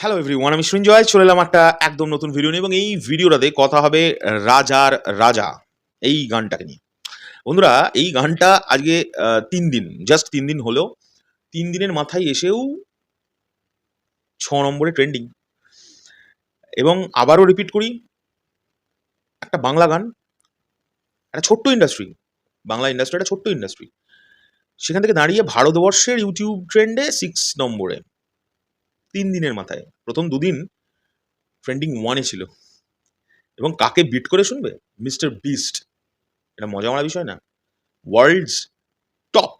Hello everyone, আমি সৃঞ্জয় চলে এলাম একটা একদম নতুন ভিডিও নিয়ে এবং এই ভিডিওটাতে কথা হবে রাজার রাজা এই গানটাকে নিয়ে। বন্ধুরা, এই গানটা আজকে ৩ দিন, জাস্ট ৩ দিন হলো। ৩ দিনের মাথায় এসেও ৬ নম্বরে ট্রেন্ডিং। এবং আবারও রিপিট করি, একটা বাংলা গান, একটা ছোট্ট ইন্ডাস্ট্রি, বাংলা ইন্ডাস্ট্রি একটা ছোট্ট ইন্ডাস্ট্রি। সেখান থেকে দাঁড়িয়ে ভারতবর্ষের ইউটিউব ট্রেন্ডে 6 নম্বরে ৩ দিনের মাথায়। প্রথম ২ দিন ট্রেন্ডিং 1 এ ছিল এবং কাকে বিট করে শুনবে? Mister Beast. এটা মজা মারা বিষয় না? World's top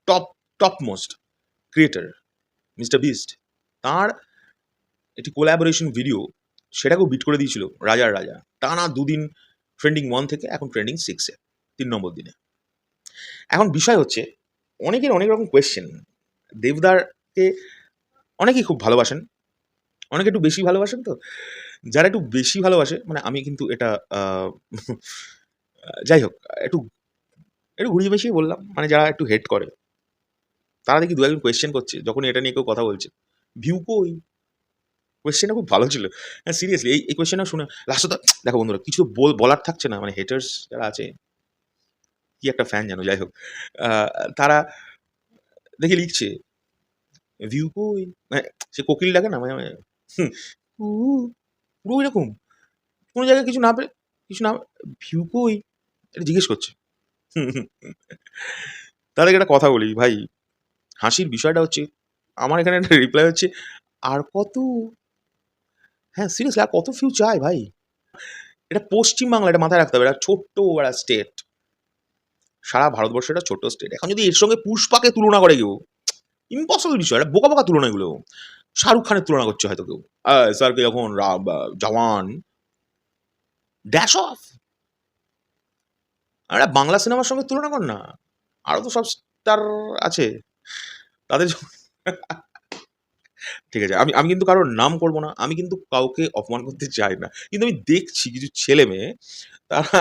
top top most creator Mister Beast, তার একটি কোলাবোরেশন ভিডিও সেটাকেও বিট করে দিয়েছিল রাজার রাজা। টানা ২ দিন ট্রেন্ডিং 1 থেকে এখন ট্রেন্ডিং 6-এ ৩ নম্বর দিনে। এখন বিষয় হচ্ছে, অনেকের অনেক রকম কোয়েশ্চেন। দেবদারকে অনেকেই খুব ভালোবাসেন, অনেকে একটু বেশি ভালোবাসেন। তো যারা একটু বেশি ভালোবাসে, মানে আমি কিন্তু এটা যাই হোক, একটু একটু ঘুরিয়ে বেশিই বললাম, মানে যারা একটু হেট করে তারা দেখি ২-১ জন কোয়েশ্চেন করছে যখন এটা নিয়ে কেউ কথা বলছে। ভিউ কই? কোয়েশ্চেনটা খুব ভালো ছিল। হ্যাঁ, সিরিয়াসলি এই কোয়েশ্চেনটা শুনে লাস্টে তো দেখো বন্ধুরা, কিছু বলার থাকছে না, মানে হেটার্স যারা আছে, কি একটা ফ্যান যেন, যাই হোক, আ তারা দেখি লিখছে, ভিউ কই? মানে সে কোকিল ডাকে না মাঝে, মাঝে হুম, কু পুরো এরকম। কোনো জায়গায় কিছু না ভিউ কই? এটা জিজ্ঞেস করছে। তাদেরকে একটা কথা বলি ভাই, হাসির বিষয়টা হচ্ছে, আমার এখানে একটা রিপ্লাই হচ্ছে, "আর কত?" হ্যাঁ, সিরিয়াসলি আর কত ভিউ চাই ভাই? এটা পশ্চিম বাংলা, এটা মাথায় রাখতে হবে। এটা ছোট্ট একটা স্টেট। সারা ভারতবর্ষের একটা ছোট্ট স্টেট। এখন যদি এর সঙ্গে পুষ্পাকে তুলনা করে কেউ, ইম্পসিবল বিষয়। এটা বোকা, বোকা তুলনা এগুলো। শাহরুখ খানের তুলনা করছে হয়তো কেউ। স্যারকে যখন জওয়ান, ড্যাশ অফ! একটা বাংলা সিনেমার সঙ্গে তুলনা কর না। আরো তো সব স্টার আছে। তাদের ঠিক আছে। আমি আমি কিন্তু কারোর নাম করব না। আমি কিন্তু কাউকে অপমান করতে চাই না। কিন্তু আমি দেখছি কিছু ছেলেমেয়ে, তারা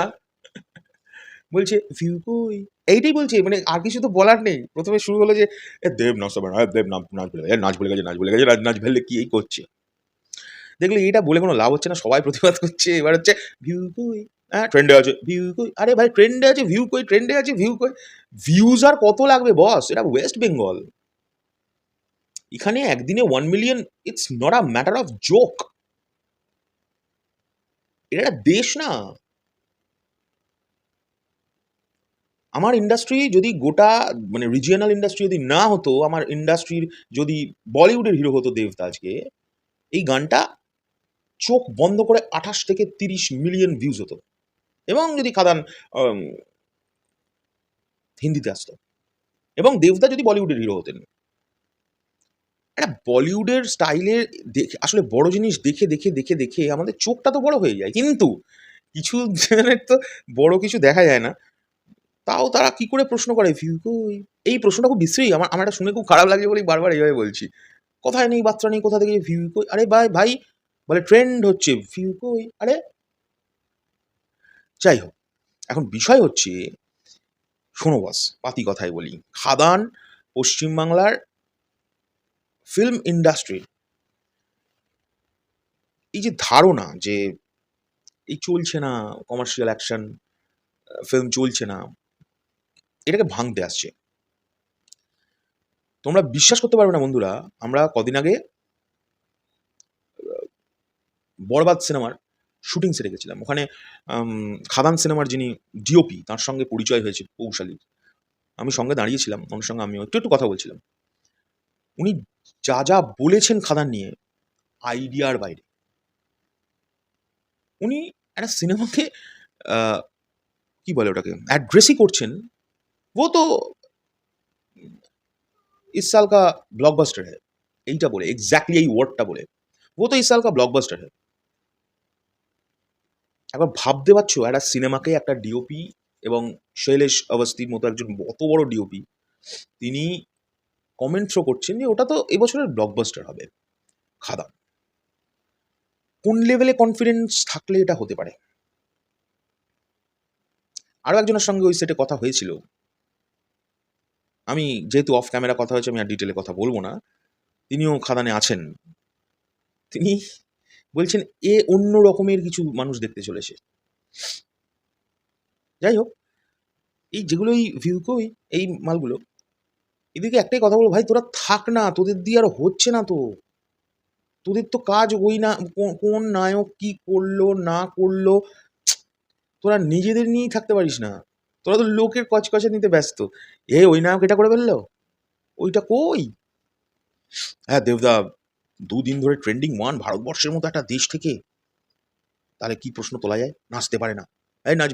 বলছে, "ভিউ কই?" এইটাই বলছে। মানে আর কিছু তো বলার নেই। ১ম এ শুরু হলো যে, দেব নাচ হবে না, দেব নাচ ভুলে গেছে, নাচ ভুলে গেছে, নাচ ভুলে গেছে, নাচ ভুললে কি এই করছে। দেখলে এটা বলে কোনো লাভ হচ্ছে না। সবাই প্রতিবাদ করছে। এবার হচ্ছে, "ভিউ কই?" হ্যাঁ, ট্রেন্ডে আছে, "ভিউ কই?" আরে ভাই, ট্রেন্ডে আছে, ভিউ কই? ট্রেন্ডে আছে, ভিউ কই? ভিউজ আর কত লাগবে বস? এটা ওয়েস্ট বেঙ্গল। এখানে একদিনে 1 million, it's not a matter of joke. এটা একটা দেশ না। আমার ইন্ডাস্ট্রি যদি গোটা, মানে রিজিওনাল ইন্ডাস্ট্রি যদি না হতো, আমার ইন্ডাস্ট্রির যদি বলিউডের হিরো হতো দেবতা আজকে, এই গানটা চোখ বন্ধ করে ২৮ থেকে ৩০ মিলিয়ন ভিউজ হতো। এবং যদি খাদান আম হিন্দিতে আসতো এবং দেবদা যদি বলিউডের হিরো হতেন। একটা বলিউডের স্টাইলের দেখে আসলে বড় জিনিস দেখে আমাদের চোখটা তো বড় হয়ে যায়। কিন্তু কিছু জনের তো বড় কিছু দেখা যায় না। তাও তারা কি করে প্রশ্ন করে, "ভিউ কই?" এই প্রশ্নটা খুব বিশ্রী। আমার আমার এটা শুনে খুব খারাপ লাগছে বলেই বারবার এইভাবে বলছি। কথায় নেই বার্তা নেই, কোথা থেকে ভিউ কই? আরে ভাই ভাই, বলে ট্রেন্ড হচ্ছে, ভিউ কই? আরে যাই হোক, এখন বিষয় হচ্ছে, শোনো বস, পাতি কথায় বলি। খাদান পশ্চিমবাংলার ফিল্ম ইন্ডাস্ট্রির এই যে ধারণা যে এই চলছে না, কমার্শিয়াল অ্যাকশন ফিল্ম চলছে না, এটাকে ভাঙতে আসছে। তোমরা বিশ্বাস করতে পারবে না বন্ধুরা, আমরা কদিন আগে 'বরবাদ' সিনেমার শুটিং সেটে গেছিলাম। ওখানে খাদান সিনেমার যিনি ডিওপি, তার সঙ্গে পরিচয় হয়েছে কৌশালীর। আমি সঙ্গে দাঁড়িয়েছিলাম, ওনার সঙ্গে আমিও একটু কথা বলছিলাম। উনি যা বলেছেন খাদান নিয়ে, আইডিয়ার বাইরে। উনি একটা সিনেমাকে আ কি বলে ওটাকে? অ্যাড্রেসই করছেন, "वो तो इस साल का ब्लॉकबास्टर है।" এইটা বলে, এক্সাক্টলি এই ওয়ার্ডটা বলে। "वो तो इस साल का ब्लॉकबास्टर है।" একবার ভাবতে পারছো একটা সিনেমাকে একটা ডিওপি এবং শৈলেশ অবস্থির মতো একজন অত বড় ডিওপি, তিনি কমেন্ট থ্রো করছেন যে ওটা তো এবছরের ব্লকবাস্টার হবে, খাদান। কোন লেভেলে কনফিডেন্স থাকলে এটা হতে পারে? আরো একজনের সঙ্গে ওই সেটে কথা হয়েছিল। আমি যেহেতু অফ ক্যামেরা কথা হয়েছে, আমি আর ডিটেইলে কথা বলব না। তিনিও খাদানে আছেন। তিনি বলছেন অন্য রকমের কিছু মানুষ দেখতে চলেছে। যাই হোক, এই যেগুলো এই ভিউকোই এই মালগুলো, এদেরকে একটাই কথা বলবো, ভাই তোরা থাক না, তোদের দিয়ে আর হচ্ছে না তো। তোদের তো কাজ ওই না, কোন নায়ক কি করলো না করলো, তোরা নিজেদের নিয়েই থাকতে পারিস না। তোরা তো লোকের কচকচে নিতে ব্যস্ত। ওই নায়ক এটা করে ফেললো, ওইটা কই? হ্যাঁ দেবদা, 2 দিন ধরে ট্রেন্ডিং 1 ভারতবর্ষের মতো একটা দেশ থেকে, তাহলে কি প্রশ্ন তোলা যায়? নাচতে পারে না, নাচ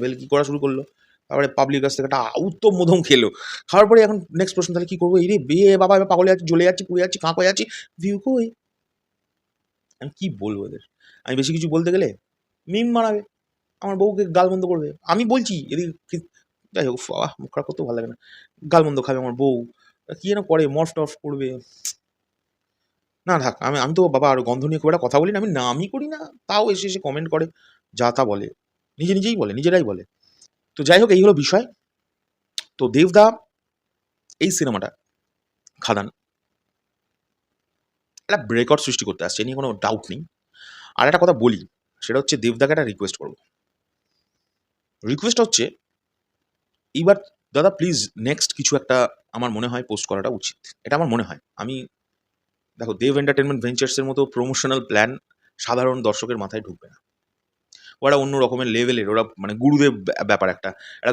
ভেলকি করা শুরু করলো। তারপরে পাবলিক কাছ থেকে একটা উত্তম মধ্যম খেলো। খাওয়ার পরে এখন নেক্সট প্রশ্ন, তাহলে কি করবো? এই রে বিয়ে বাবা, এবার পাগলে যাচ্ছি, জ্বলে যাচ্ছি, পুড়ে যাচ্ছি, কাঁক হয়ে যাচ্ছি, ভিউ কই? আমি কি বলবো এদের? আমি বেশি কিছু বলতে গেলে মিম মারাবে, আমার বউকে গালমন্দ করবে। আমি বলছি এদিকে, যাই হোক, মুখ খারাপ করতেও ভালো লাগে না। গালমন্দ খাবে আমার বউ, কি যেন করে, মর্ফ টর্ফ করবে। না থাক, আমি আমি তো বাবা আর গন্ধ নিয়ে খুব একটা কথা বলি না, আমি নামই করি না, তাও এসে এসে কমেন্ট করে, যা তা বলে, নিজেই বলে, নিজেরাই বলে। তো যাই হোক, এই হলো বিষয়। তো দেবদা এই সিনেমাটা, খাদান, একটা রেকর্ড সৃষ্টি করতে আসছে, এ নিয়ে কোনো ডাউট নেই। আর একটা কথা বলি, সেটা হচ্ছে দেবদাকে একটা রিকোয়েস্ট করবো। রিকোয়েস্ট হচ্ছে, এইবার দাদা প্লিজ নেক্সট কিছু একটা আমার মনে হয় পোস্ট করাটা উচিত। এটা আমার মনে হয়। আমি, দেখো, দেব এন্টারটেনমেন্ট ভেঞ্চার্সের মতো প্রমোশনাল প্ল্যান সাধারণ দর্শকের মাথায় ঢুকবে না। ওরা অন্য রকমের লেভেলের, ওরা মানে গুরুদেব ব্যাপার, একটা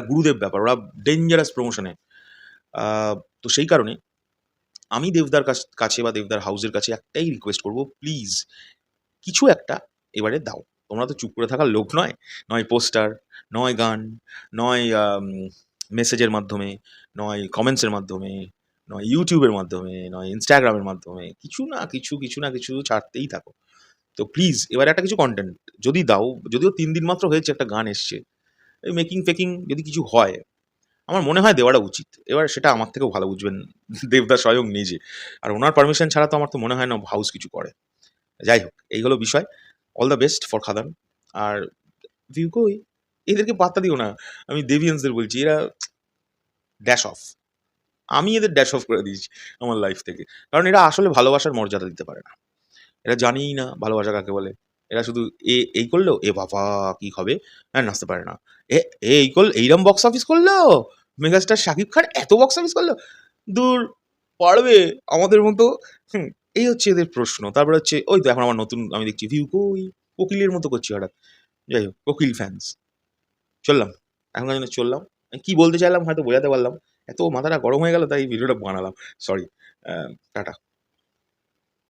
গুরুদেব ব্যাপার, ওরা ডেঞ্জারাস প্রমোশনে। তো সেই কারণে আমি দেবদার কাছে বা দেবদার হাউসের কাছে একটাই রিকোয়েস্ট করবো, প্লিজ কিছু একটা এবারে দাও। তোমরা তো চুপ করে থাকার লোক নয়, নয় পোস্টার, নয় গান, নয় মেসেজের মাধ্যমে, নয় কমেন্টসের মাধ্যমে, নয় ইউটিউবের মাধ্যমে, নয় ইনস্টাগ্রামের মাধ্যমে, কিছু না কিছু, কিছু না কিছু ছাড়তেই থাকো। তো প্লিজ এবারে একটা কিছু কন্টেন্ট যদি দাও, যদিও 3 দিন মাত্র হয়েছে, একটা গান এসছে, এই মেকিং ফেকিং যদি কিছু হয়, আমার মনে হয় দেওয়াটা উচিত। এবার সেটা আমার থেকেও ভালো বুঝবেন দেবদা স্বয়ং নিজে। আর ওনার পারমিশন ছাড়া তো আমার তো মনে হয় না হাউস কিছু করে। যাই হোক, এই হলো বিষয়। All the best for Khadaan. আর ভিউ কই, এদেরকে পাত্তা দিও না। আমি দেবিয়ান্সদের বলছি, এরা ড্যাশ অফ। আমি এদের ড্যাশ অফ করে দিয়েছি আমার লাইফ থেকে। কারণ এরা আসলে ভালোবাসার মর্যাদা দিতে পারে না। এরা জানেই না ভালোবাসা কাকে বলে। এরা শুধু এই করলো, এ বাবা কি হবে? হ্যাঁ, নাচতে পারে না। এ এ এই করল, এইরকম বক্স অফিস করলো? মেগাস্টার শাকিব খান এত বক্স অফিস করলো? দূর, পারবে আমাদের মতো? হুম, এই হচ্ছে এদের প্রশ্ন। তারপরে হচ্ছে ওই তো এখন আমার নতুন আমি দেখছি ভিউ কই, কোকিলের মতো করছি হঠাৎ। যাই হোক, কোকিল ফ্যান্স। চললাম। এখনকার জন্য চললাম। আমি কি বলতে চাইলাম হয়তো বোঝাতে পারলাম। এত মাথাটা গরম হয়ে গেল তাই ভিডিওটা বানালাম। সরি। টাটা।